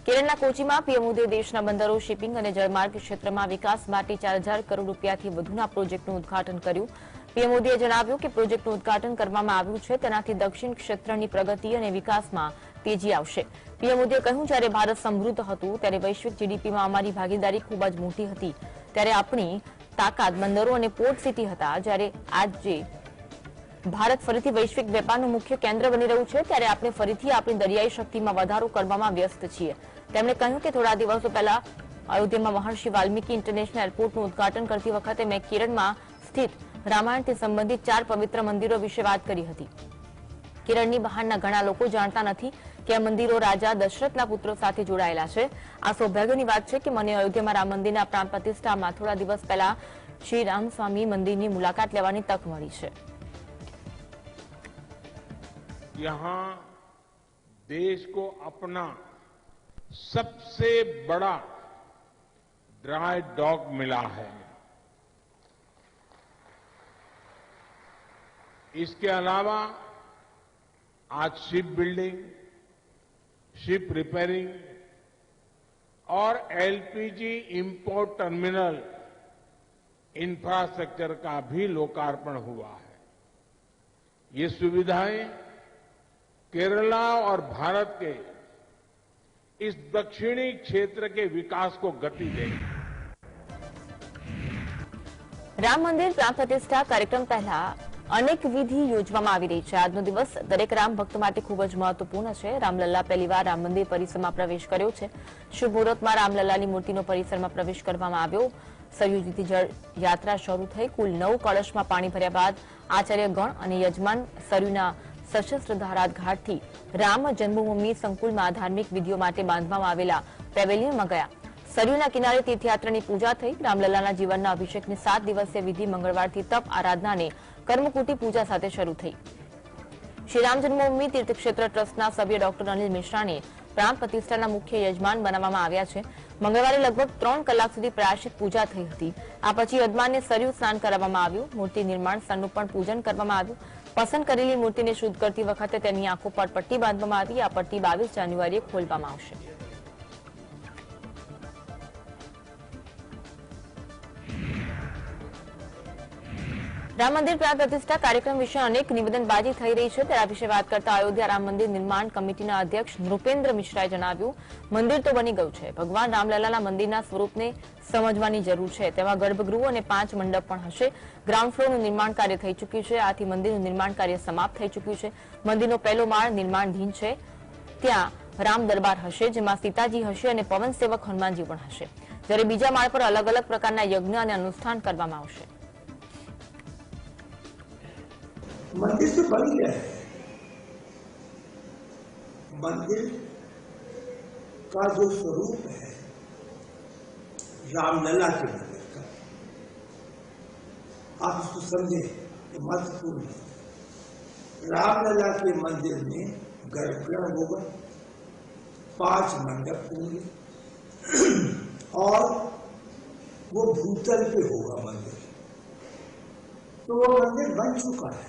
કેરળના કોચીમાં પીએમ મોદીએ દેશના બંદરો, શિપિંગ અને જળમાર્ગ ક્ષેત્રમાં વિકાસ માટે 4000 કરોડ રૂપિયાથી વધુના પ્રોજેક્ટનું ઉદ્ઘાટન કર્યું. પીએમ મોદીએ જણાવ્યું કે પ્રોજેક્ટનું ઉદ્ઘાટન કરવામાં આવ્યું છે તેનાથી દક્ષિણ ક્ષેત્રની પ્રગતિ અને વિકાસમાં તેજી આવશે. પીએમ મોદીએ કહ્યું, જ્યારે ભારત સમૃદ્ધ હતું ત્યારે વૈશ્વિક જીડીપીમાં અમારી ભાગીદારી ખૂબ જ મોટી હતી. ત્યારે આપણી તાકાત બંદરો અને પોર્ટ સિટી હતા. જ્યારે આજે ભારત ફરીથી વૈશ્વિક વેપારનું મુખ્ય કેન્દ્ર બની રહ્યું છે ત્યારે આપણે ફરીથી આપણી દરિયાઈ શક્તિમાં વધારો કરવામાં વ્યસ્ત છીએ. તેમણે કહ્યું કે થોડા દિવસો પહેલા અયોધ્યામાં મહર્ષિ વાલ્મીકી ઇન્ટરનેશનલ એરપોર્ટનું ઉદ્ઘાટન કરતી વખતે મેં કેરળમાં સ્થિત રામાયણથી સંબંધિત 4 પવિત્ર મંદિરો વિશે વાત કરી હતી. કેરળની બહારના ઘણા લોકો જાણતા નથી કે આ મંદિરો રાજા દશરથના પુત્રો સાથે જોડાયેલા છે. આ સૌભાગ્યની વાત છે કે મને અયોધ્યામાં રામ મંદિરના પ્રાણ પ્રતિષ્ઠામાં થોડા દિવસ પહેલા શ્રી રામસ્વામી મંદિરની મુલાકાત લેવાની તક મળી છે. यहाँ देश को अपना सबसे बड़ा ड्राई डॉग मिला है. इसके अलावा आज शिप बिल्डिंग, शिप रिपेयरिंग और एलपीजी इंपोर्ट टर्मिनल इंफ्रास्ट्रक्चर का भी लोकार्पण हुआ है. ये सुविधाएं केरला और भारत के इस दक्षिणी क्षेत्र के विकास को गति देगी. રામ મંદિર પ્રાણ પ્રતિષ્ઠા કાર્યક્રમ પહેલા અનેક વિધિ યોજવામાં આવી રહી છે. આજનો દિવસ દરેક રામ ભક્ત માટે ખૂબ જ મહત્વપૂર્ણ છે. રામલલ્લા પહેલીવાર રામ મંદિર પરિસરમાં પ્રવેશ કર્યો છે. શુભ મુહૂર્તમાં રામલલ્લાની મૂર્તિનો પરિસરમાં પ્રવેશ કરવામાં આવ્યો. સરયુજીથી જળ યાત્રા શરૂ થઈ. કુલ 9 કળશમાં પાણી ભર્યા બાદ આચાર્યગણ અને યજમાન સરયુના સશસ્ત્ર ધારાત ઘાટથી રામ જન્મભૂમિ સંકુલમાં ધાર્મિક વિધિઓ માટે બાંધવામાં આવેલા પેવેલિયનમાં ગયા. સરયુના કિનારે તીર્થયાત્રાની પૂજા થઈ. રામલલ્લાના જીવનના અભિષેકની 7 દિવસીય વિધિ મંગળવારથી તપ આરાધના અને કર્મકુટી પૂજા સાથે શરૂ થઈ. શ્રી રામ જન્મભૂમિ તીર્થક્ષેત્ર ટ્રસ્ટના સભ્ય ડોક્ટર અનિલ મિશ્રાને પ્રાણ પ્રતિષ્ઠાના મુખ્ય યજમાન બનાવવામાં આવ્યા છે. મંગળવારે લગભગ 3 કલાક સુધી પ્રાયશ્ચિત પૂજા થઈ હતી. આ પછી યજમાનને સરયુ સ્નાન કરાવવામાં આવ્યું. મૂર્તિ નિર્માણ સ્થળનું પણ પૂજન કરવામાં આવ્યું. પસંદ કરેલી મૂર્તિને શુદ્ધ કરતી વખતે તેની આંખો પર પટ્ટી બાંધવામાં આવી. આ પટ્ટી 22 જાન્યુઆરીએ ખોલવામાં આવશે. રામ મંદિર પ્રાણ પ્રતિષ્ઠા કાર્યક્રમ વિશે અનેક નિવેદનબાજી થઈ રહી છે. તેના વિશે વાત કરતા અયોધ્યા રામ મંદિર નિર્માણ કમિટીના અધ્યક્ષ નૃપેન્દ્ર મિશ્રાએ જણાવ્યું, મંદિર તો બની ગયું છે. ભગવાન રામલલ્લાના મંદિરના સ્વરૂપને સમજવાની જરૂર છે. તેમાં ગર્ભગૃહ અને 5 મંડપ પણ હશે. ગ્રાઉન્ડ ફ્લોરનું નિર્માણ કાર્ય થઈ ચૂક્યું છે. આથી મંદિરનું નિર્માણ કાર્ય સમાપ્ત થઈ ચૂક્યું છે. મંદિરનો પહેલો માળ નિર્માણધીન છે. ત્યાં રામ દરબાર હશે, જેમાં સીતાજી હશે અને પવન સેવક હનુમાનજી પણ હશે. જ્યારે બીજા માળ પર અલગ અલગ પ્રકારના યજ્ઞ અને અનુષ્ઠાન કરવામાં આવશે. मंदिर तो बन गया है. मंदिर का जो स्वरूप है रामलला के मंदिर का, आप उसको समझे तो महत्वपूर्ण है. रामलला के मंदिर में गर्भगृह होगा, 5 मंडप होंगे और वो भूतल पे होगा मंदिर. तो वो मंदिर बन चुका है.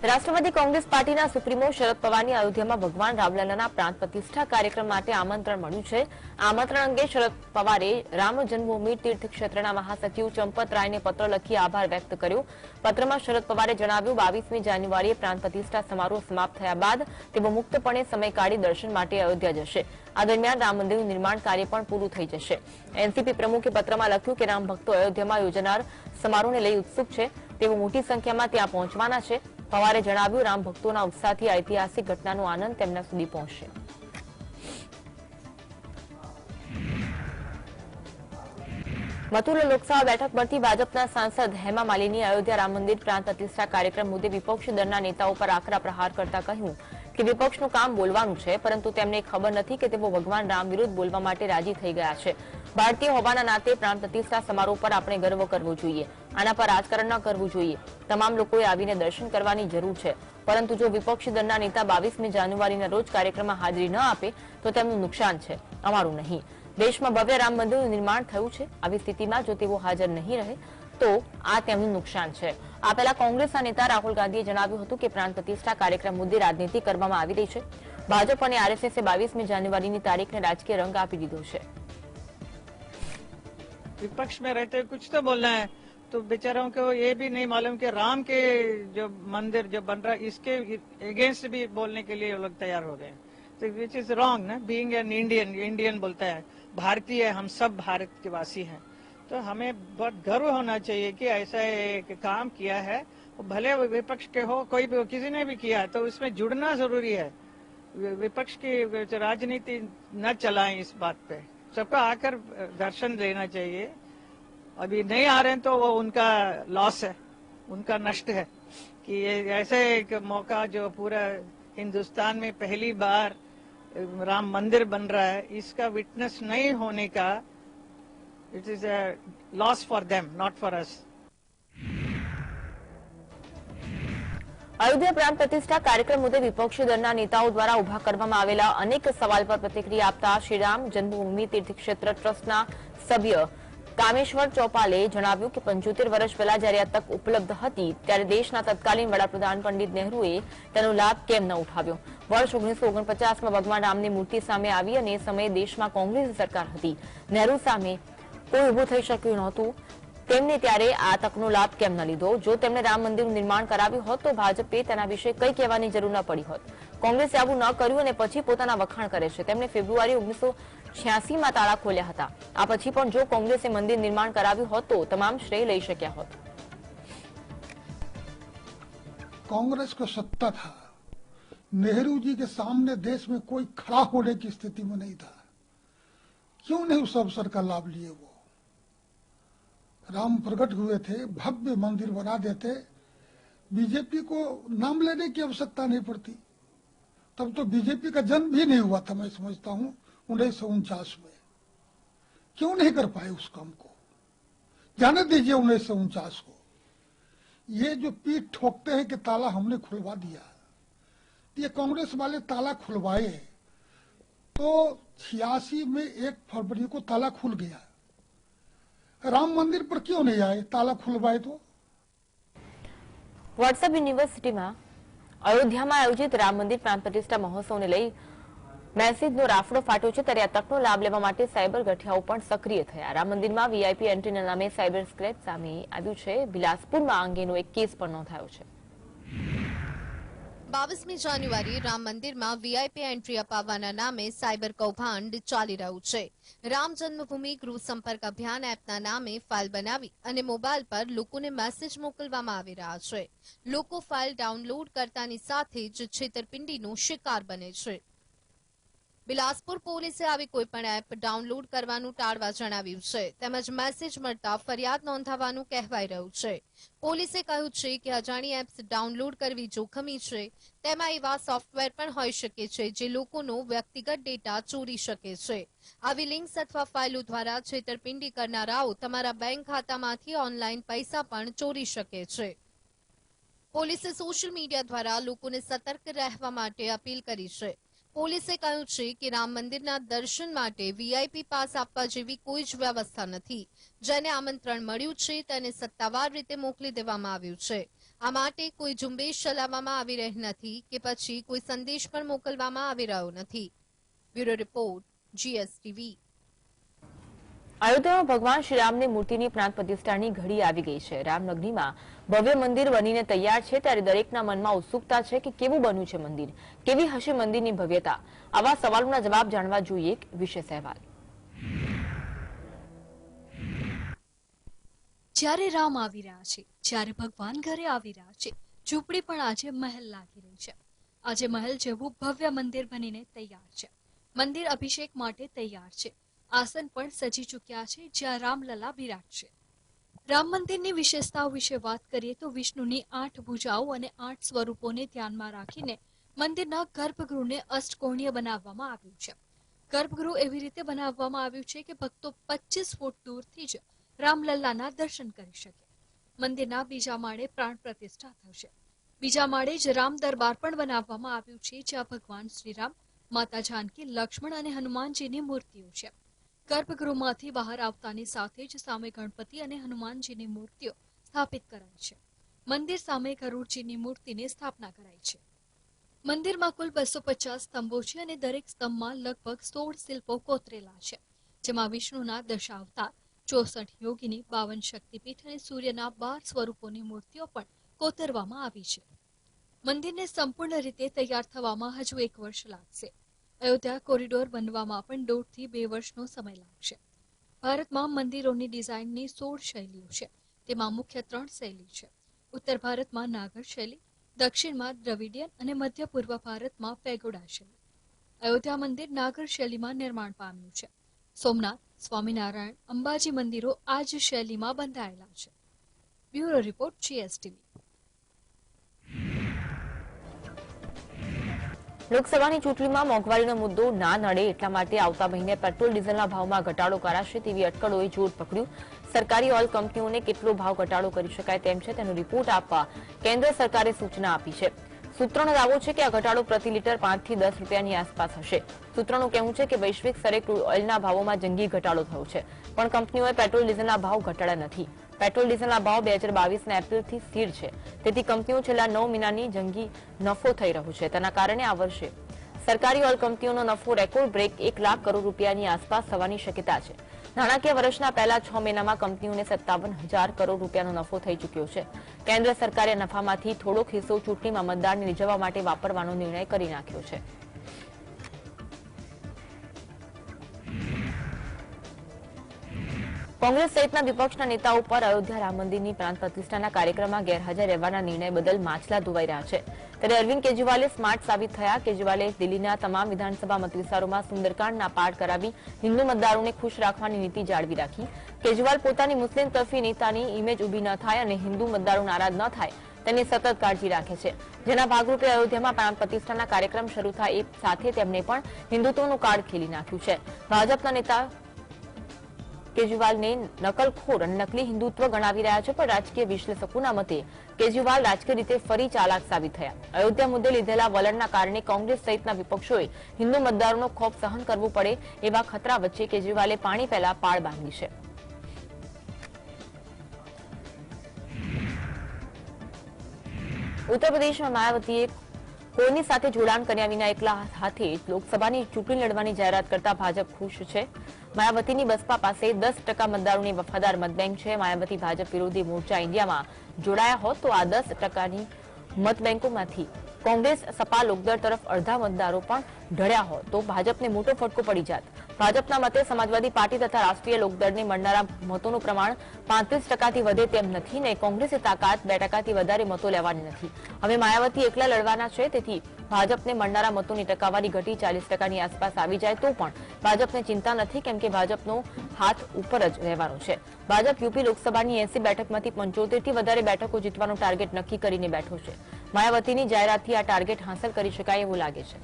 રાષ્ટ્રવાદી કોંગ્રેસ પાર્ટીના સુપ્રીમો શરદ પવારની અયોધ્યામાં ભગવાન રામલલ્લાના પ્રાણ પ્રતિષ્ઠા કાર્યક્રમ માટે આમંત્રણ મળ્યું છે. આમંત્રણ અંગે શરદ પવારે રામ જન્મભૂમિ તીર્થક્ષેત્રના મહાસચિવ ચંપત રાયને પત્ર લખી આભાર વ્યક્ત કર્યો. પત્રમાં શરદ પવારે જણાવ્યું, 22મી જાન્યુઆરીએ પ્રાણ પ્રતિષ્ઠા સમારોહ સમાપ્ત થયા બાદ તેઓ મુક્તપણે સમય કાઢી દર્શન માટે અયોધ્યા જશે. આ દરમિયાન રામ મંદિરનું નિર્માણ કાર્ય પણ પૂરું થઈ જશે. એનસીપી પ્રમુખે પત્રમાં લખ્યું કે રામ ભક્તો અયોધ્યામાં યોજાનાર સમારોહને લઈ ઉત્સુક છે. તેઓ મોટી સંખ્યામાં ત્યાં પહોંચવાના છે. પવારે જણાવ્યું, રામ ભક્તોના ઉત્સાહથી ઐતિહાસિક ઘટનાનો આનંદ તેમના સુધી પહોંચશે. મથુરા લોકસભા બેઠક પરથી ભાજપના સાંસદ હેમા માલિનીએ અયોધ્યા રામ મંદિર પ્રાણ પ્રતિષ્ઠા કાર્યક્રમ મુદ્દે વિપક્ષી દળના નેતાઓ પર આકરા પ્રહાર કરતા કહ્યું કે વિપક્ષનું કામ બોલવાનું છે, પરંતુ તેમને ખબર નથી કે તેઓ ભગવાન રામ વિરુદ્ધ બોલવા માટે રાજી થઈ ગયા છે. ભારતીય હોવાના નાતે પ્રાણ પ્રતિષ્ઠા સમારોહ પર આપણે ગર્વ કરવો જોઈએ. આના પર રાજકારણ ન કરવું જોઈએ. તમામ લોકોએ આવીને દર્શન કરવાની જરૂર છે. પરંતુ જો વિપક્ષી દળના નેતા 22મી જાન્યુઆરીના રોજ કાર્યક્રમમાં હાજરી ન આપે તો તેમનું નુકસાન છે, અમારું નહીં. દેશમાં ભવ્ય રામ મંદિરનું નિર્માણ થયું છે. આવી સ્થિતિમાં જો તેઓ હાજર નહીં રહે તો આ તેમનું નુકસાન છે. આ પહેલા કોંગ્રેસના નેતા રાહુલ ગાંધીએ જણાવ્યું હતું કે પ્રાણ પ્રતિષ્ઠા કાર્યક્રમ મુદ્દે રાજનીતિ કરવામાં આવી રહી છે. ભાજપ અને આરએસએસે 22મી જાન્યુઆરીની તારીખને રાજકીય રંગ આપી દીધો છે। विपक्ष में रहते कुछ तो बोलना है, तो बेचारों को ये भी नहीं मालूम कि राम के जो मंदिर जो बन रहा है इसके अगेंस्ट भी बोलने के लिए लोग तैयार हो गए, तो विच इज रॉन्ग ना। बीइंग एन इंडियन बोलता है, भारतीय, हम सब भारत के वासी हैं, तो हमें बहुत गर्व होना चाहिए कि ऐसा एक काम किया है। भले विपक्ष के हो, कोई भी किसी ने भी किया तो उसमें जुड़ना जरूरी है। विपक्ष की राजनीति न चलाएं इस बात पे, सबको आकर दर्शन लेना चाहिए। अभी नहीं आ रहे हैं तो वो उनका लॉस है, उनका नष्ट है कि ये ऐसे एक मौका जो पूरा हिंदुस्तान में पहली बार राम मंदिर बन रहा है, इसका विटनेस नहीं होने का it is a loss for them, not for us. Ayodhya પ્રાણ પ્રતિષ્ઠા કાર્યક્રમ મુદ્દે વિપક્ષી દળના નેતાઓ દ્વારા ઉભા કરવામાં આવેલા અનેક સવાલ પર પ્રતિક્રિયા આપતા શ્રીરામ જન્મભૂમિ તીર્થક્ષેત્ર ટ્રસ્ટના સભ્ય કામેશ્વર ચોપાલે જણાવ્યું કે 75 વર્ષ પહેલા જ્યારે આ તક ઉપલબ્ધ હતી ત્યારે દેશના તત્કાલીન વડાપ્રધાન પંડિત નહેરુએ તેનો લાભ કેમ ન ઉઠાવ્યો। વર્ષ 1949માં ભગવાન રામની મૂર્તિ સામે આવી અને એ સમયે દેશમાં કોંગ્રેસ સરકાર હતી। નહેરુ સામે કોઈ ઊભું થઈ શક્યું નહોતું, તેમને ત્યારે આ તકનો લાભ કેમ ન લીધો? જો તેમણે રામ મંદિરનું નિર્માણ કરાવ્યું હોત તો ભાજપે તેના વિશે કંઈ કહેવાની જરૂર ન પડી હોત। કોંગ્રેસે આવું ન કર્યું અને પછી પોતાના વખાણ કરે છે। તેમણે ફેબ્રુઆરી 1986માં તાળા ખોલ્યા હતા। આ પછી પણ જો કોંગ્રેસે મંદિર નિર્માણ કરાવ્યું હોત તો તમામ શ્રેય લઈ શક્યા હોત। कांग्रेस का सत्ता था, नेहरू जी के सामने देश में कोई खड़ा होने की स्थिति में नहीं था, क्यों नहीं उस अवसर का लाभ लिए? वो राम प्रकट हुए थे, भव्य मंदिर बना देते, बीजेपी को नाम लेने की आवश्यकता नहीं पड़ती। तब तो बीजेपी का जन्म भी नहीं हुआ था, मैं समझता हूं 1949 में। क्यों नहीं कर पाए उस काम को? जाने दीजिए 1949 को। ये जो पीठ ठोकते हैं कि ताला हमने खुलवा दिया, ये कांग्रेस वाले ताला खुलवाए तो 86 में 1 फरवरी को ताला खुल गया। राम मंदिर पर क्यों नहीं आए ताला खुलवाए तो? વોટ્સએપ યુનિવર્સિટીમાં અયોધ્યામાં આયોજિત રામ મંદિર પ્રાણ પ્રતિષ્ઠા મહોત્સવને લઈ મેસેજનો રાફડો ફાટ્યો છે ત્યારે આ તકનો લાભ લેવા માટે સાયબર ગઠિયાઓ પણ સક્રિય થયા। રામ મંદિરમાં વીઆઈપી એન્ટ્રીના નામે સાયબર સ્ક્રેચ સામે આવ્યું છે। બિલાસપુરમાં આ અંગેનો એક કેસ પણ નોંધાયો છે। 22મી જાન્યુઆરી રામ મંદિરમાં વીઆઈપી એન્ટ્રી અપાવવાના નામે સાયબર કૌભાંડ ચાલી રહ્યું છે। રામ જન્મભૂમિ ગૃહ સંપર્ક અભિયાન એપના નામે ફાઇલ બનાવી અને મોબાઈલ પર લોકોને મેસેજ મોકલવામાં આવી રહ્યા છે। લોકો ફાઇલ ડાઉનલોડ કરતાની સાથે જ છેતરપિંડીનો શિકાર બને છે। બિલાસપુર પોલીસે આવી કોઈપણ એપ ડાઉનલોડ કરવાનું ટાળવા જણાવ્યું છે, તેમજ મેસેજ મળતા ફરિયાદ નોંધાવવાનું કહેવાઈ રહ્યું છે। પોલીસે કહ્યું છે કે અજાણી એપ્સ ડાઉનલોડ કરવી જોખમી છે, તેમાં એવા સોફ્ટવેર પણ હોઈ શકે છે જે લોકોનો વ્યક્તિગત ડેટા ચોરી શકે છે। આવી લિંક્સ અથવા ફાઇલો દ્વારા છેતરપિંડી કરનારાઓ તમારા બેંક ખાતામાંથી ઓનલાઈન પૈસા પણ ચોરી શકે છે। પોલીસે સોશિયલ મીડિયા દ્વારા લોકોને સતર્ક રહેવા માટે અપીલ કરી છે। પોલીસે કહ્યું છે કે રામ મંદિરના દર્શન માટે વીઆઈપી પાસ આપવા જેવી કોઈ જ વ્યવસ્થા નથી। જેને આમંત્રણ મળ્યું છે તેને સત્તાવાર રીતે મોકલી દેવામાં આવ્યું છે। આ માટે કોઈ ઝુંબેશ ચલાવવામાં આવી રહી નથી કે પછી કોઈ સંદેશ પણ મોકલવામાં આવી રહ્યો નથી। Bureau report, GSTV। અયોધ્યામાં ભગવાન શ્રીરામની મૂર્તિની પ્રાણ પ્રતિષ્ઠાની ઘડી આવી ગઈ છે। રામનગરીમાં ભવ્ય મંદિર બનીને તૈયાર છે ત્યારે દરેકના મનમાં ઉત્સુકતા છે કે કેવું બન્યું છે મંદિર, કેવી હશે મંદિરની ભવ્યતા। આવા સવાલોના જવાબ જાણવા જોઈએ એક વિશેષ અહેવાલ। જ્યારે રામ આવી રહ્યા છે, જ્યારે ભગવાન ઘરે આવી રહ્યા છે, ઝૂંપડી પણ આજે મહેલ લાગી રહી છે। આજે મહેલ જેવું ભવ્ય મંદિર બનીને તૈયાર છે। મંદિર અભિષેક માટે તૈયાર છે। આસન પણ સજી ચૂક્યા છે જ્યાં રામલલા વિરાટ છે। રામ મંદિરની વિશેષતાઓ વિશે વાત કરીએ તો વિષ્ણુની 8 ભુજાઓ અને 8 સ્વરૂપોને ધ્યાનમાં રાખીને મંદિરના ગર્ભગૃહને અષ્ટકોણીય બનાવવામાં આવ્યું છે। ગર્ભગૃહ એવી રીતે બનાવવામાં આવ્યું છે કે ભક્તો 25 ફૂટ દૂરથી જ રામલલ્લાના દર્શન કરી શકે। મંદિરના બીજા માળે પ્રાણ પ્રતિષ્ઠા થશે। બીજા માળે જ રામ દરબાર પણ બનાવવામાં આવ્યું છે જ્યાં ભગવાન શ્રીરામ, માતા જાનકી, લક્ષ્મણ અને હનુમાનજીની મૂર્તિઓ છે। ગર્ભગૃહમાંથી બહાર આવતાની સાથે જ સામે ગણપતિ અને હનુમાનજીની મૂર્તિઓ સ્થાપિત કરાઈ છે। મંદિર સામે ગરુડજીની મૂર્તિની સ્થાપના કરાઈ છે। મંદિરમાં કુલ 250 સ્તંભો છે અને દરેક સ્તંભમાં લગભગ 16 શિલ્પો કોતરેલા છે, જેમાં વિષ્ણુના દશાવતાર, 64 યોગીની, 52 શક્તિપીઠ અને સૂર્યના 12 સ્વરૂપોની મૂર્તિઓ પણ કોતરવામાં આવી છે. મંદિરને સંપૂર્ણ રીતે તૈયાર થવામાં હજુ 1 વર્ષ લાગશે. અયોધ્યા કોરિડોર બનવામાં પણ 1.5 થી 2 વર્ષનો સમય લાગશે. ભારતમાં મંદિરોની ડિઝાઇનની 16 શૈલીઓ છે. તેમાં મુખ્ય 3 શૈલી છે. ઉત્તર ભારતમાં નાગર શૈલી, દક્ષિણમાં દ્રવિડિયન અને મધ્ય પૂર્વ ભારતમાં પેગોડા શૈલી. અયોધ્યા મંદિર નાગર શૈલીમાં નિર્માણ પામ્યું છે. સોમનાથ, સ્વામિનારાયણ, અંબાજી મંદિરો આ જ શૈલીમાં બંધાયેલા છે. Bureau report, GSTV. લોકસભાની ચૂંટણીમાં મોંઘવારીનો મુદ્દો ના નડે એટલા માટે આવતા મહિને પેટ્રોલ ડીઝલના ભાવમાં ઘટાડો કરાશે તેવી અટકળોએ જોર પકડ્યું. સરકારી ઓઇલ કંપનીઓને કેટલો ભાવ ઘટાડો કરી શકાય તેમ છે તેનો રિપોર્ટ આપવા કેન્દ્ર સરકારે સૂચના આપી છે. સૂત્રોનો દાવો છે કે આ ઘટાડો પ્રતિ લીટર 5 થી 10 રૂપિયાની આસપાસ હશે. સૂત્રોનું કહેવું છે કે વૈશ્વિક સ્તરે ક્રૂડ ઓઇલના ભાવોમાં જંગી ઘટાડો થયો છે, પણ કંપનીઓએ પેટ્રોલ ડીઝલના ભાવ ઘટાડ્યા નથી. પેટ્રોલ ડીઝલના ભાવ 2022ના એપ્રિલથી સ્થિર છે, તેથી કંપનીઓ છેલ્લા 9 મહિનાની જંગી નફો થઈ રહ્યો છે. તેના કારણે આ વર્ષે સરકારી ઓઇલ કંપનીઓનો નફો રેકોર્ડ બ્રેક 1 લાખ કરોડ રૂપિયાની આસપાસ થવાની શક્યતા છે. નાણાકીય વર્ષના પહેલા 6 મહિનામાં કંપનીઓને 57,000 કરોડ રૂપિયાનો નફો થઈ ચૂક્યો છે. કેન્દ્ર સરકારે નફામાંથી થોડોક હિસ્સો ચૂંટણીમાં મતદારને રીઝવવા માટે વાપરવાનો નિર્ણય કરી નાખ્યો છે. કોંગ્રેસ સહિતના વિપક્ષના નેતાઓ પર અયોધ્યા રામ મંદિરની પ્રાંત પ્રતિષ્ઠાના કાર્યક્રમમાં ગેરહાજર રહેવાના નિર્ણય બદલ માછલા ધોવાઈ રહ્યા છે. ત્યારે અરવિંદ કેજરીવાલે સ્માર્ટ સાબિત થયા. કેજરીવાલે દિલ્હીના તમામ વિધાનસભા મતવિસ્તારોમાં સુંદરકાંડના પાઠ કરાવી હિન્દુ મતદારોને ખુશ રાખવાની નીતિ જાળવી રાખી. કેજરીવાલ પોતાની મુસ્લિમ તરફી નેતાની ઇમેજ ઊભી ન થાય અને હિન્દુ મતદારો નારાજ ન થાય તેની સતત કાળજી રાખે છે. જેના ભાગરૂપે અયોધ્યામાં પ્રાંત પ્રતિષ્ઠાના કાર્યક્રમ શરૂ થાય એ સાથે તેમણે પણ હિન્દુત્વનું કાર્ડ ખેલી નાખ્યું છે. ભાજપના નેતા કેજરીવાલને નકલખોર અને નકલી હિન્દુત્વ ગણાવી રહ્યા છે, પણ રાજકીય વિશ્લેષકોના મતે કેજરીવાલ રાજકીય રીતે ફરી ચાલાક સાબિત થયા. અયોધ્યા મુદ્દે લીધેલા વલણના કારણે કોંગ્રેસ સહિતના વિપક્ષોએ હિન્દુ મતદારોનો ખોફ સહન કરવું પડે એવા ખતરા વચ્ચે કેજરીવાલે પાણી પહેલા પાળ બાંધી છે. ઉત્તર પ્રદેશમાં માયાવતીએ કોઈની સાથે જોડાણ કર્યા વિના એકલા હાથે લોકસભાની ચૂંટણી લડવાની જાહેરાત કરતા ભાજપ ખુશ છે. માયાવતીની બસપા પાસે 10% મતદારોની વફાદાર મતબેંક છે. માયાવતી ભાજપ વિરોધી મોરચા ઇન્ડિયામાં જોડાયા હોત તો આ 10%ની મતબેંકોમાંથી કોંગ્રેસ, સપા, લોકદળ તરફ અડધા મતદારો પણ ઢળ્યા હોત તો ભાજપને મોટો ફટકો પડી જાત. ભાજપના મતે સમાજવાદી પાર્ટી તથા રાષ્ટ્રીય લોકદળને મળનારા મતોનું પ્રમાણ 35%થી વધે તેમ નથી ને કોંગ્રેસે તાકાત 2%થી વધારે મતો લેવાની નથી. હવે માયાવતી એકલા લડવાના છે, તેથી ભાજપને મળનારા મતોની ટકાવારી ઘટી 40%ની આસપાસ આવી જાય તો પણ ભાજપને ચિંતા નથી, કેમ કે ભાજપનો હાથ ઉપર જ રહેવાનો છે. ભાજપ યુપી લોકસભાની 80 બેઠકમાંથી 75થી વધારે બેઠકો જીતવાનો ટાર્ગેટ નક્કી કરીને બેઠો છે. માયાવતીની જાહેરાતથી આ ટાર્ગેટ હાંસલ કરી શકાય એવું લાગે છે.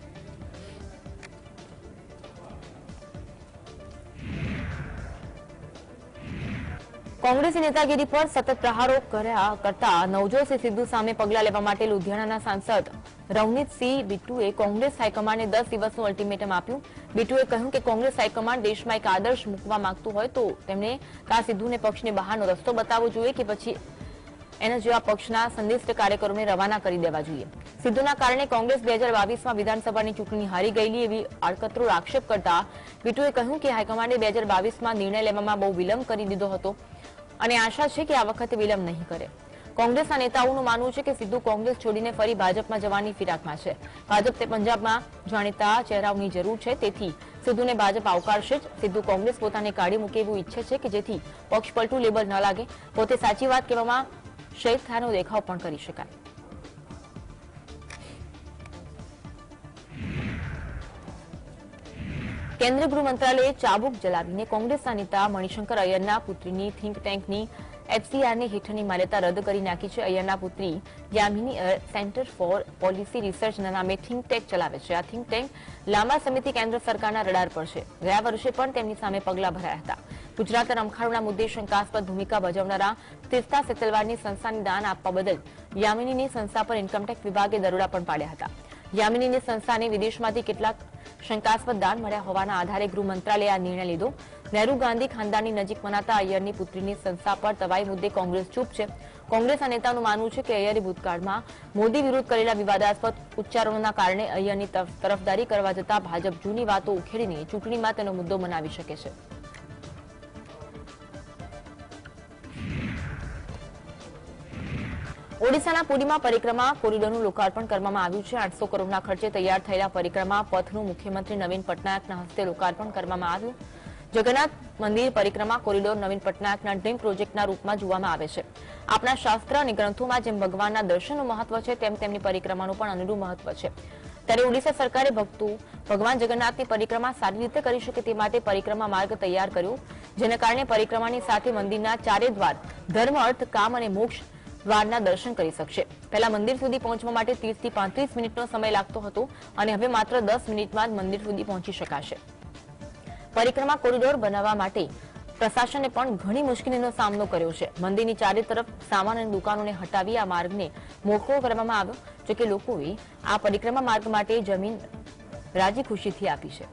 કોંગ્રેસી નેતાગીરી પર સતત પ્રહારો કરતા નવજોત સિદ્ધુ સામે પગલાં લેવા માટે લુધિયાણાના સાંસદ રવનીતસિંહ બિટ્ટુએ કોંગ્રેસ હાઈકમાન્ડને 10 દિવસનું અલ્ટિમેટમ આપ્યું. બિટ્ટુએ કહ્યું કે કોંગ્રેસ હાઈકમાન્ડ દેશમાં એક આદર્શ મૂકવા માંગતું હોય તો તેમણે કા સિદ્ધુને પક્ષને બહારનો રસ્તો બતાવવો જોઈએ કે પછી એના જેવા પક્ષના સંદિષ્ટ કાર્યકરોને રવાના કરી દેવા જોઈએ. સિદ્ધુના કારણે કોંગ્રેસ 2022માં વિધાનસભાની ચૂંટણી હારી ગયેલી એવી આડકતરો આક્ષેપ કરતા બિટ્ટુએ કહ્યું કે હાઈકમાન્ડે 2022માં નિર્ણય લેવામાં બહુ વિલંબ કરી દીધો હતો અને આશા છે કે આ વખતે વિલંબ નહીં કરે. કોંગ્રેસના નેતાઓનું માનવું છે કે સિદ્ધુ કોંગ્રેસ છોડીને ફરી ભાજપમાં જવાની ફિરાકમાં છે. ભાજપને પંજાબમાં જાણીતા ચહેરાઓની જરૂર છે, તેથી સિદ્ધુને ભાજપ આવકારશે જ. સિદ્ધુ કોંગ્રેસ પોતાને કાઢી મૂકે એવું ઈચ્છે છે કે જેથી પક્ષ પલટું લેબલ ન લાગે. પોતે સાચી વાત કહેવામાં શહીદ થયાનો દેખાવ પણ કરી શકાય. કેન્દ્રીય ગૃહ મંત્રાલયે ચાબુક જલાવીને કોંગ્રેસના નેતા મણિશંકર અય્યરના પુત્રીની થિંક ટેન્કની HCRની હેઠળની માન્યતા રદ કરી નાખી છે. અય્યરના પુત્રી યામિની સેન્ટર ફોર પોલિસી રિસર્ચના નામે થિંક ટેન્ક ચલાવે છે. આ થિંક ટેન્ક લાંબા સમયથી કેન્દ્ર સરકારના રડાર પર છે. ગયા વર્ષે પણ તેમની સામે પગલાં ભરાયા હતા. ગુજરાત રમખાણોના મુદ્દે શંકાસ્પદ ભૂમિકા ભજવનારા તીર્થા સેતલવાડની સંસ્થાને દાન આપવા બદલ યામિનીની સંસ્થા પર ઇન્કમટેક્સ વિભાગે દરોડા પણ પાડ્યા હતા. યામિનીની સંસ્થાને વિદેશમાંથી કેટલાક શંકાસ્પદ દાન મળ્યા હોવાના આધારે ગૃહ મંત્રાલયે આ નિર્ણય લીધો. નહેરુ ગાંધી ખાનદાની નજીક મનાતા અય્યરની પુત્રીની સંસ્થા પર તવાઈ મુદ્દે કોંગ્રેસ ચૂપ છે. કોંગ્રેસના નેતાનું માનવું છે કે અય્યરે ભૂતકાળમાં મોદી વિરુદ્ધ કરેલા વિવાદાસ્પદ ઉચ્ચારણોના કારણે અય્યરની તરફદારી કરવા જતા ભાજપ જૂની વાતો ઉખેડીને ચૂંટણીમાં તેનો મુદ્દો બનાવી શકે છે. ઓડિશાના પુરીમાં પરિક્રમા કોરિડોરનું લોકાર્પણ કરવામાં આવ્યું છે. 800 કરોડના ખર્ચે તૈયાર થયેલા પરિક્રમા પથનું મુખ્યમંત્રી નવીન પટનાયકના હસ્તે લોકાર્પણ કરવામાં આવ્યું. જગન્નાથ મંદિર પરિક્રમા કોરિડોર નવીન પટનાયકના ડ્રીમ પ્રોજેક્ટના રૂપમાં જોવામાં આવે છે. આપણા શાસ્ત્ર અને ગ્રંથોમાં જેમ ભગવાનના દર્શનનું મહત્વ છે તેમ તેમની પરિક્રમાનું પણ અનુરૂપ મહત્વ છે. ત્યારે ઓડિશા સરકારે ભક્તો ભગવાન જગન્નાથની પરિક્રમા સારી રીતે કરી શકે તે માટે પરિક્રમા માર્ગ તૈયાર કર્યો, જેના કારણે પરિક્રમાની સાથે મંદિરના ચારે દ્વાર ધર્મ, અર્થ, કામ અને મોક્ષ દ્વારના દર્શન કરી શકશે. પહેલા મંદિર સુધી પહોંચવા માટે 30 થી 35 મિનિટનો સમય લાગતો હતો અને હવે માત્ર 10 મિનિટમાં જ મંદિર સુધી પહોંચી શકાશે. પરિક્રમા કોરિડોર બનાવવા માટે પ્રશાસને પણ ઘણી મુશ્કેલીનો સામનો કર્યો છે. મંદિરની ચારે તરફ સામાન અને દુકાનોને હટાવી આ માર્ગને મોકળો કરવામાં આવ્યો, જોકે લોકોએ આ પરિક્રમા માર્ગ માટે જમીન રાજી ખુશીથી આપી છે.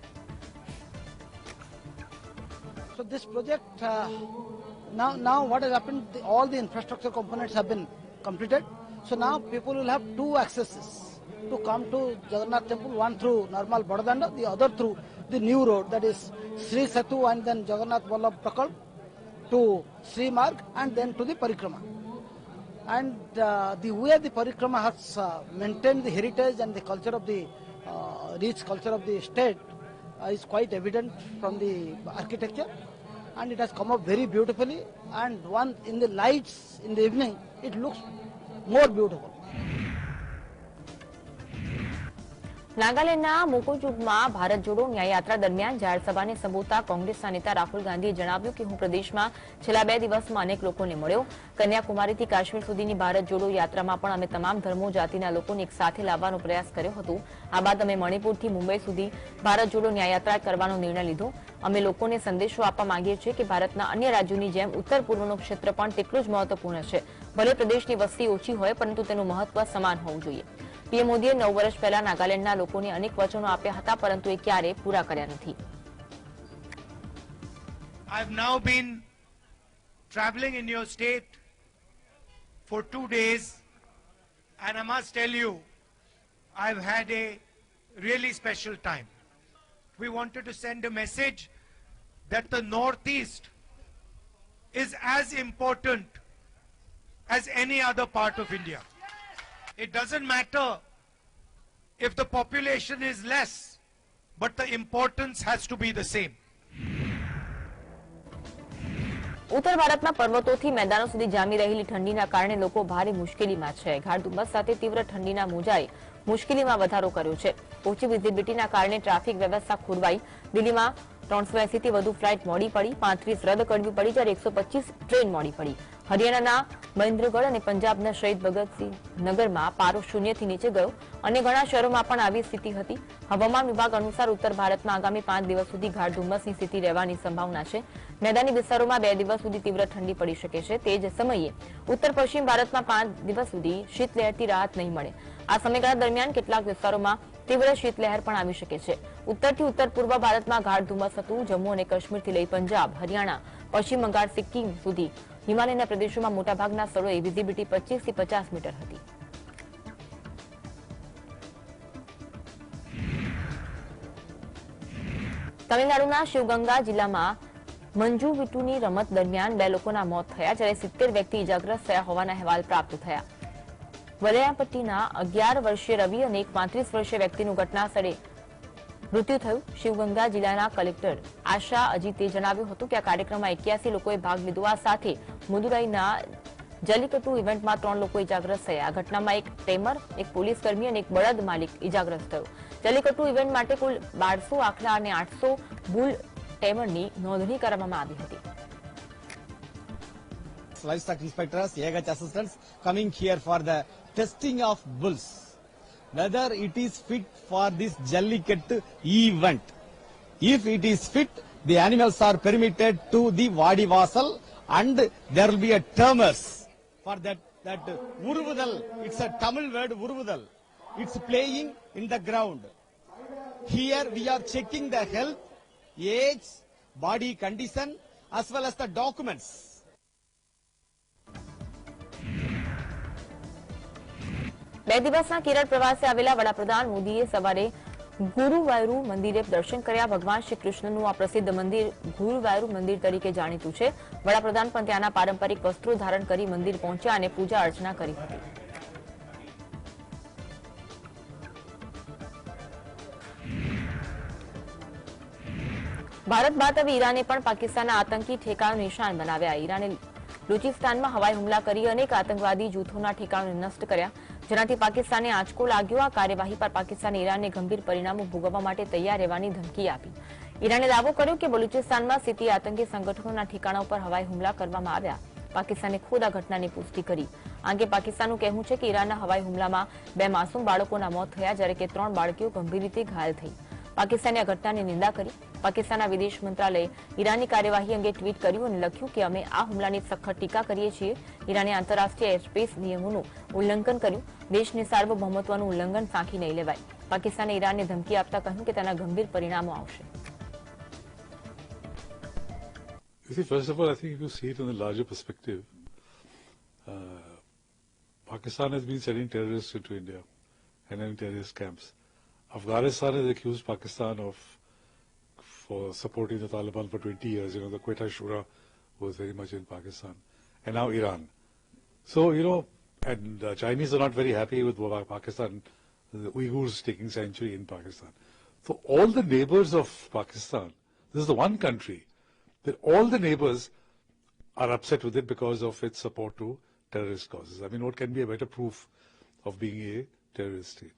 So this project, now what has happened, all the infrastructure components have been completed. So now people will have two accesses to come to Jagannath temple, one through normal Badadanda, the other through the new road, that is Sri Setu and then Jagannath Vallabh Prakalp to Sri Marg and then to the Parikrama. And the way the Parikrama has maintained the heritage and the culture of the rich culture of the state is quite evident from the architecture, and it has come up very beautifully, and one in the lights in the evening it looks more beautiful. નાગાલેન્ડના મોકોચુંગમાં Bharat જોડો ન્યાયયાત્રા દરમિયાન જાહેર સભાને સંબોધતા કોંગ્રેસના નેતા રાહુલ ગાંધીએ જણાવ્યું કે હું પ્રદેશમાં છેલ્લા 2 દિવસમાં અનેક લોકોને મળ્યો. કન્યાકુમારીથી કાશ્મીર સુધીની ભારત જોડો યાત્રામાં પણ અમે તમામ ધર્મો જાતિના લોકોને એક સાથે લાવવાનો પ્રયાસ કર્યો હતો. આ બાદ અમે મણિપુરથી મુંબઈ સુધી ભારત જોડો ન્યાયયાત્રા કરવાનો નિર્ણય લીધો. અમે લોકોને સંદેશો આપવા માંગીએ છીએ કે ભારતના અન્ય રાજ્યોની જેમ ઉત્તર પૂર્વનું ક્ષેત્ર પણ તેટલું જ મહત્વપૂર્ણ છે. ભલે પ્રદેશની વસ્તી ઓછી હોય, પરંતુ તેનું મહત્વ સમાન હોવું જોઈએ. પીએમ મોદીએ 9 વર્ષ પહેલા નાગાલેન્ડના લોકોને અનેક વચનો આપ્યા હતા, પરંતુ એ ક્યારેય પૂરા કર્યા નથી. I've now been traveling in your state for 2 days, and I must tell you, I've had a really special time. We wanted to send a message that the Northeast is as important as any other part of India. It doesn't matter if the population is less, but the importance has to be the same. ઉત્તર ભારતમાં પર્વતોથી મેદાનો સુધી જામી રહેલી ઠંડીના કારણે લોકો ભારે મુશ્કેલીમાં છે. ગાઢ ધુમ્મસ સાથે તીવ્ર ઠંડીના મોજાએ મુશ્કેલીમાં વધારો કર્યો છે. ઓછી વિઝિબિલિટીના કારણે ટ્રાફિક વ્યવસ્થા ખોરવાઈ. દિલ્હીમાં 380 થી વધુ ફ્લાઇટ મોડી પડી, 35 રદ કરવી પડી, જ્યારે 125 ટ્રેન મોડી પડી. હરિયાણાના મહેન્દ્રગઢ અને પંજાબના શહીદ ભગતસિંહ નગરમાં પારો શૂન્યથી નીચે ગયો. અને ઘણા શહેરોમાં પણ આવી સ્થિતિ હતી. હવામાન વિભાગ અનુસાર ઉત્તર ભારતમાં આગામી 5 દિવસ સુધી ગાઢ ધુમ્મસની સ્થિતિ રહેવાની સંભાવના છે. મેદાની વિસ્તારોમાં 2 દિવસ સુધી તીવ્ર ઠંડી પડી શકે છે. તે જ સમયે ઉત્તર પશ્ચિમ ભારતમાં 5 દિવસ સુધી શીતલહેરથી રાહત નહીં મળે. આ સમયગાળા દરમિયાન કેટલાક વિસ્તારોમાં તીવ્ર શીતલહેર પણ આવી શકે છે. ઉત્તરથી ઉત્તર પૂર્વ ભારતમાં ગાઢ ધુમ્મસ હતું. જમ્મુ અને કાશ્મીરથી લઈ પંજાબ, હરિયાણા, પશ્ચિમ બંગાળ, સિક્કિમ સુધી હિમાલયના પ્રદેશોમાં મોટાભાગના સ્થળોએ વિઝિબિલિટી 25 થી 50 મીટર હતી. તમિલનાડુના શિવગંગા જિલ્લામાં મંજુ વિટુની રમત દરમિયાન 2 લોકોના મોત થયા, જ્યારે 70 વ્યક્તિ ઇજાગ્રસ્ત થયા હોવાના અહેવાલ પ્રાપ્ત થયા. વલયાપટ્ટીના 11 વર્ષીય રવિ અને એક 35 વર્ષીય વ્યક્તિનું ઘટના સ્થળે મૃત્યુ થયું. શિવગંગા જિલ્લાના કલેક્ટર આશા અજીતે જણાવ્યું હતું કે આ કાર્યક્રમમાં 81 લોકોએ ભાગ લીધો. આ સાથે મદુરાઈના જલ્લીકટ્ટુ ઇવેન્ટમાં 3 લોકો ઇજાગ્રસ્ત થયા. આ ઘટનામાં એક ટેમર, એક પોલીસકર્મી અને એક બળદ માલિક ઇજાગ્રસ્ત થયો. જલ્લીકટ્ટુ ઇવેન્ટ માટે કુલ 1200 આખલા અને 800 બુલ ટેમરની નોંધણી કરવામાં આવી હતી. Livestock inspectors, AH assistants coming here for the testing of bulls, whether it is fit for this Jallikattu event. If it is fit, the animals are permitted to the Vadivasal, and there will be a termers for that Uruvudal. It's a Tamil word, Uruvudal. It's playing in the ground. Here we are checking the health, age body condition as well as the documents. બે દિવસના કેરળ પ્રવાસે આવેલા વડાપ્રધાન મોદીએ સવારે ગુરુવાયુર મંદિરે દર્શન કર્યા. ભગવાન શ્રી કૃષ્ણનું આ પ્રસિદ્ધ મંદિર ગુરુવાયુર મંદિર તરીકે જાણીતું છે. વડાપ્રધાન પણ ત્યાંના પારંપરિક વસ્ત્રો ધારણ કરી મંદિર પહોંચ્યા અને પૂજા અર્ચના કરી હતી. ભારત બાદ હવે ઈરાને પણ પાકિસ્તાનના આતંકી ઠેકાણો નિશાન બનાવ્યા. ઈરાને બલુચિસ્તાનમાં હવાઈ હુમલા કરી અનેક આતંકવાદી જૂથોના ઠેકાણોને નષ્ટ કર્યા, જેનાથી પાકિસ્તાનને આંચકો લાગ્યો. આ કાર્યવાહી પર પાકિસ્તાને ઈરાનને ગંભીર પરિણામો ભોગવવા માટે તૈયાર રહેવાની ધમકી આપી. ઈરાને દાવો કર્યો કે બલુચિસ્તાનમાં સ્થિત આતંકી સંગઠનોના ઠેકાણા પર હવાઈ હુમલા કરવામાં આવ્યા. પાકિસ્તાને ખુદ આ ઘટનાની પુષ્ટિ કરી. આ અંગે પાકિસ્તાનનું કહેવું છે કે ઈરાનના હવાઈ હુમલામાં 2 માસૂમ બાળકોના મોત થયા, જ્યારે કે 3 બાળકીઓ ગંભીર રીતે ઘાયલ થઈ. પાકિસ્તાને આ ઘટનાની નિંદા કરી. પાકિસ્તાનના વિદેશ મંત્રાલયે ઈરાનની કાર્યવાહી અંગે ટ્વીટ કર્યું અને લખ્યું કે અમે આ હુમલાની સખત ટીકા કરીએ છીએ. ઈરાને આંતરરાષ્ટ્રીય એરસ્પેસ નિયમોનું ઉલ્લંઘન કર્યું. દેશની સાર્વભૌમત્વનું ઉલ્લંઘન સાંખી નહીં લેવાય. પાકિસ્તાને ઈરાનને ધમકી આપતા કહ્યું કે તેના ગંભીર પરિણામો આવશે. You see, first of all, I think if you see it in the larger perspective, Pakistan has been sending terrorists into India and in terrorist camps. Afghanistan has accused Pakistan for supporting the Taliban for 20 years. You know, the Quetta Shura was very much in Pakistan. And now Iran. So, you know, and the Chinese are not very happy with Pakistan, the Uyghurs taking sanctuary in Pakistan. So all the neighbors of Pakistan, this is the one country that all the neighbors are upset with it because of its support to terrorist causes. I mean, what can be a better proof of being a terrorist state?